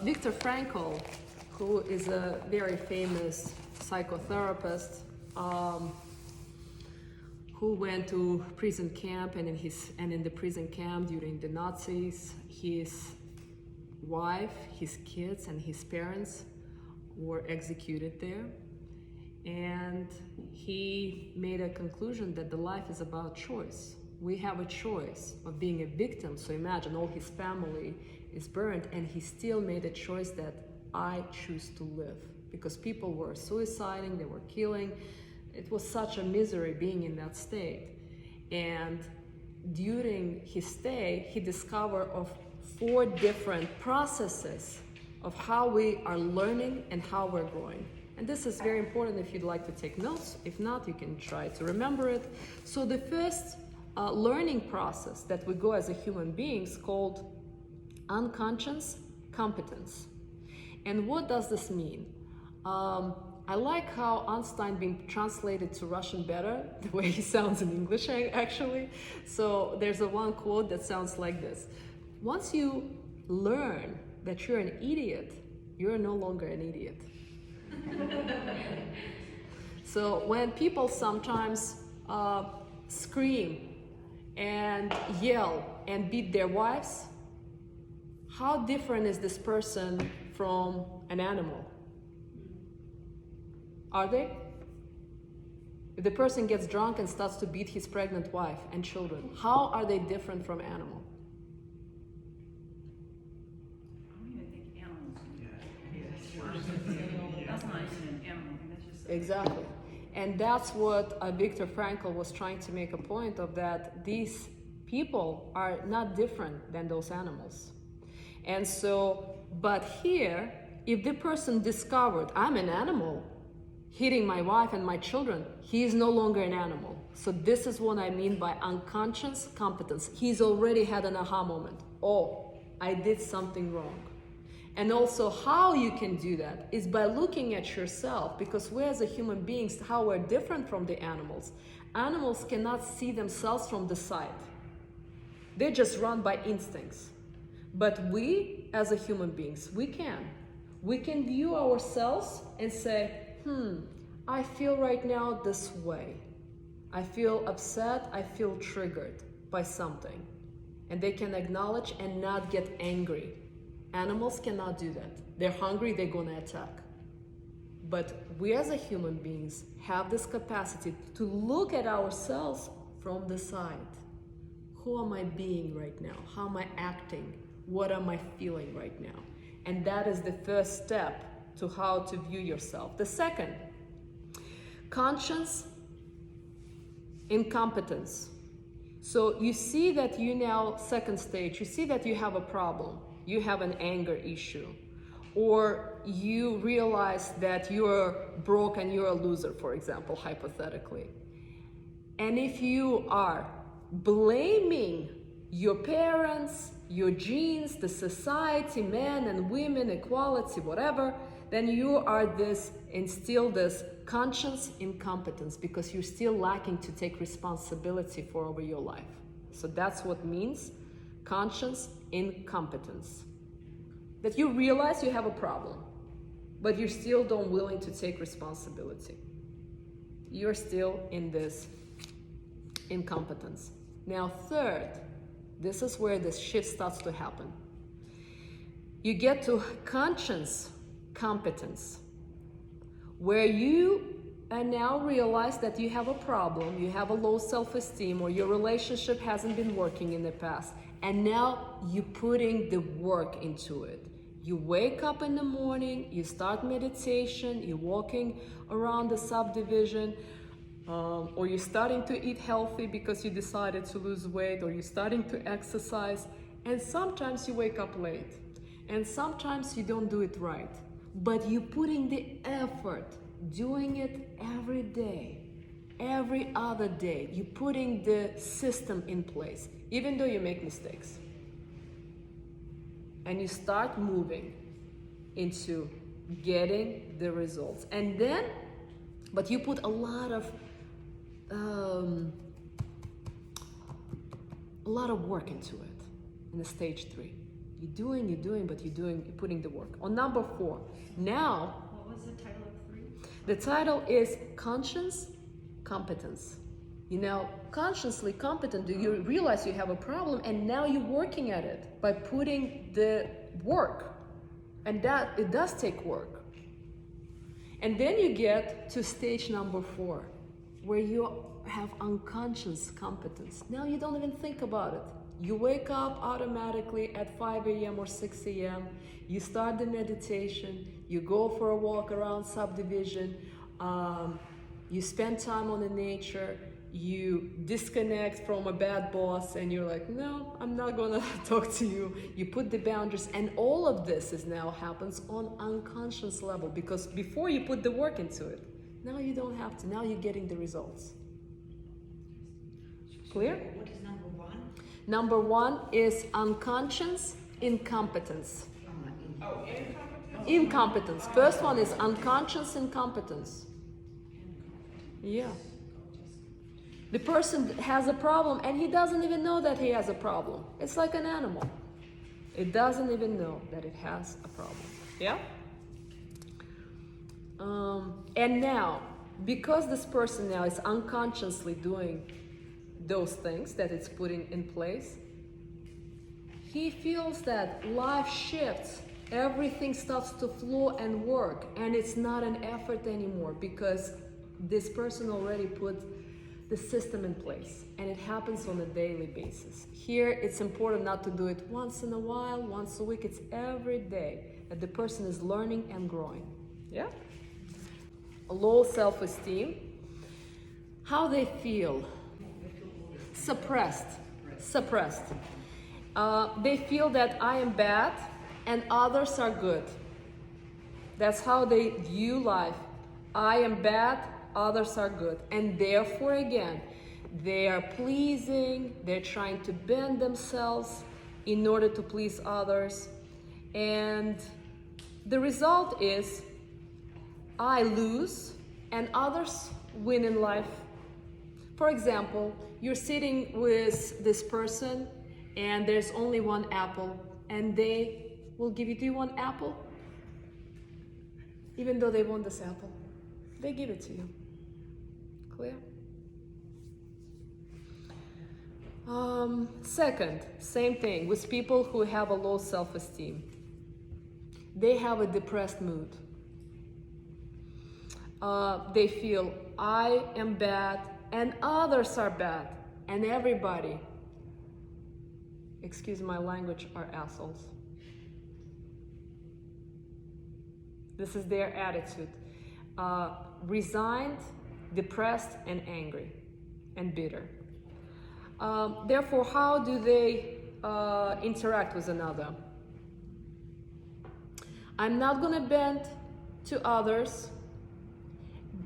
Viktor Frankl, who is a very famous psychotherapist, who went to prison camp, and in the prison camp during the Nazis, his wife, his kids, and his parents were executed there. And he made a conclusion that the life is about choice. We have a choice of being a victim. So imagine all his family is burned, and he still made a choice that I choose to live, because people were suiciding, they were killing. It was such a misery being in that state. And during his stay, he discovered of 4 different processes of how we are learning and how we're growing. And this is very important if you'd like to take notes. If not, you can try to remember it. So the first learning process that we go as a human beings called unconscious competence. And what does this mean? I like how Einstein being translated to Russian better, the way he sounds in English actually. So there's one quote that sounds like this: once you learn that you're an idiot, you're no longer an idiot. So when people sometimes scream and yell and beat their wives, how different is this person from an animal? Are they? If the person gets drunk and starts to beat his pregnant wife and children, how are they different from animal? I don't even think animals do that. That's not even an animal. That's just Exactly. And that's what Viktor Frankl was trying to make a point of, that these people are not different than those animals. And so, but here, if the person discovered, I'm an animal, hitting my wife and my children, he is no longer an animal. So this is what I mean by unconscious competence. He's already had an aha moment. Oh, I did something wrong. And also how you can do that is by looking at yourself, because we as a human beings, how we're different from the animals. Animals cannot see themselves from the side. They just run by instincts. But we as a human beings, we can. We can view ourselves and say, I feel right now this way. I feel upset, I feel triggered by something. And they can acknowledge and not get angry. Animals cannot do that. They're hungry, they're gonna attack. But we as a human beings have this capacity to look at ourselves from the side. Who am I being right now? How am I acting? What am I feeling right now? And that is the first step to how to view yourself. The second, conscious incompetence. So you see that you now, second stage, you see that you have a problem. You have an anger issue. Or you realize that you're broke and you're a loser, for example, hypothetically. And if you are blaming your parents, your genes, the society, men and women, equality, whatever, then you are instill this conscious incompetence, because you're still lacking to take responsibility for over your life. So that's what means conscious incompetence. That you realize you have a problem, but you're still don't willing to take responsibility. You're still in this incompetence. Now third, this is where the shift starts to happen. You get to conscious competence, where you now realize that you have a problem, you have a low self-esteem, or your relationship hasn't been working in the past, and now you're putting the work into it. You wake up in the morning, you start meditation, you're walking around the subdivision, or you're starting to eat healthy because you decided to lose weight, or you're starting to exercise, and sometimes you wake up late, and sometimes you don't do it right, but you're putting the effort, doing it every day, every other day. You're putting the system in place, even though you make mistakes. And you start moving into getting the results. And then, but you put a lot of work into it in the stage 3. you're doing, but you're putting the work. On number 4, now, What was the title of 3? the title is Conscious Competence. You're now consciously competent. Do you realize you have a problem, and now you're working at it by putting the work, and that it does take work. And then you get to stage number 4, where you have unconscious competence. Now you don't even think about it. You wake up automatically at 5 a.m. or 6 a.m. You start the meditation. You go for a walk around subdivision. You spend time on the nature. You disconnect from a bad boss, and you're like, no, I'm not gonna talk to you. You put the boundaries, and all of this now happens on unconscious level, because before you put the work into it, now you don't have to. Now you're getting the results. Clear? What is number 1? Number 1 is unconscious incompetence. Oh, Incompetence. First one is unconscious incompetence. Yeah. The person has a problem and he doesn't even know that he has a problem. It's like an animal. It doesn't even know that it has a problem. Yeah? And now, because this person now is unconsciously doing those things that it's putting in place, he feels that life shifts. Everything starts to flow and work, and it's not an effort anymore, because this person already put the system in place, and it happens on a daily basis. Here, it's important not to do it once in a while, once a week. It's every day that the person is learning and growing. Yeah? Low self-esteem. How they feel? Suppressed. They feel that I am bad and others are good. That's how they view life. I am bad, others are good. And therefore, again, they are pleasing, they're trying to bend themselves in order to please others. And the result is I lose and others win in life. For example, you're sitting with this person and there's only one apple, and they will give you, do you want apple? Even though they want this apple, they give it to you. Clear? Second, same thing with people who have a low self-esteem. They have a depressed mood. They feel I am bad and others are bad, and everybody, excuse my language, are assholes. This is their attitude. Resigned, depressed, and angry, and bitter. Therefore, how do they interact with another? I'm not going to bend to others,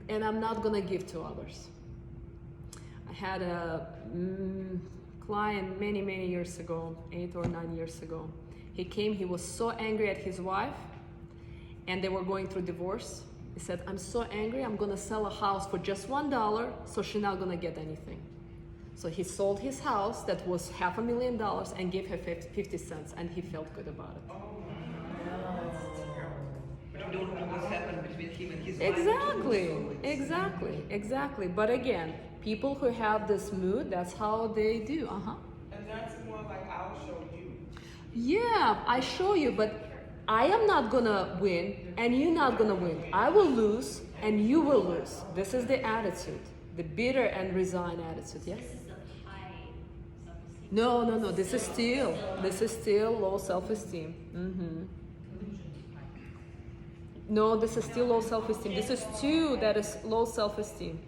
and I'm not going to give to others. I had a client many years ago, 8 or 9 years ago. He came, he was so angry at his wife, and they were going through divorce. He said, I'm so angry, I'm gonna sell a house for just $1, so she's not gonna get anything. So he sold his house that was $500,000 and gave her 50 cents, and he felt good about it. But we don't know what's happened between him and his Exactly. But again, people who have this mood, that's how they do. And that's more like I'll show you. Yeah, I show you, but I am not gonna win and you're not gonna win. I will lose and you will lose. This is the attitude, the bitter and resigned attitude. Yes? This is the high self-esteem. No. This is still low self-esteem. No, this is still low self-esteem. This is 2 that is low self-esteem.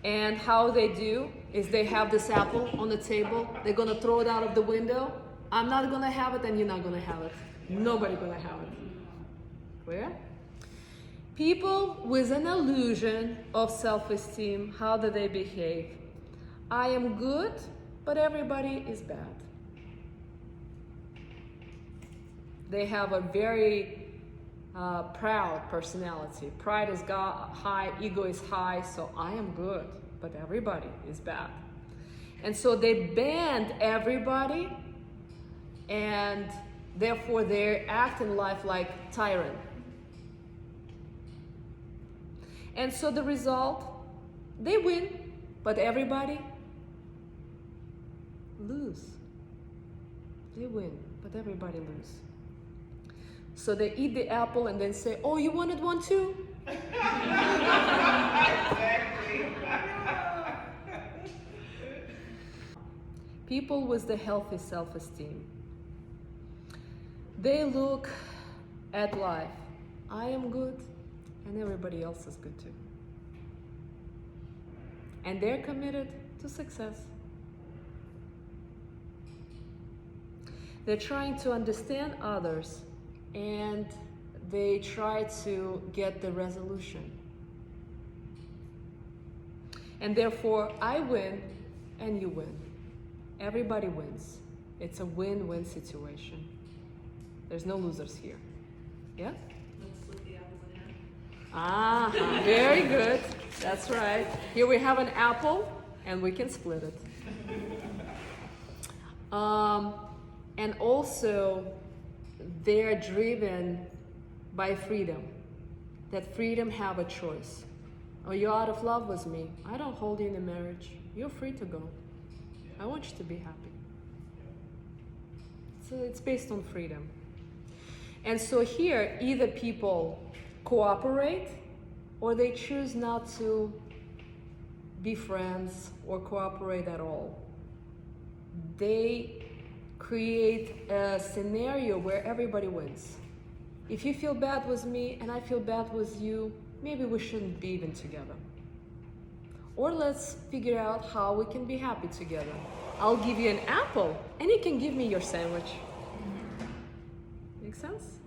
And how they do is they have this apple on the table. They're gonna throw it out of the window. I'm not gonna have it, and you're not gonna have it. Nobody gonna have it. Clear? People with an illusion of self-esteem, how do they behave? I am good, but everybody is bad. They have a very proud personality. Pride is high, ego is high, so I am good, but everybody is bad. And so they band everybody and therefore they act in life like tyrant. And so the result, they win, but everybody lose. They win, but everybody lose. So they eat the apple and then say, oh, you wanted one too? People with the healthy self-esteem, they look at life. I am good, and everybody else is good too. And they're committed to success. They're trying to understand others, and they try to get the resolution. And therefore, I win and you win. Everybody wins. It's a win-win situation. There's no losers here. Yeah? Let's split the apple in half. Ah, very good. That's right. Here we have an apple, and we can split it. And also, they're driven by freedom. That freedom have a choice. Oh, you're out of love with me. I don't hold you in a marriage. You're free to go. I want you to be happy. So it's based on freedom. And so here, either people cooperate or they choose not to be friends or cooperate at all. They create a scenario where everybody wins. If you feel bad with me and I feel bad with you, maybe we shouldn't be even together. Or let's figure out how we can be happy together. I'll give you an apple and you can give me your sandwich. Make sense?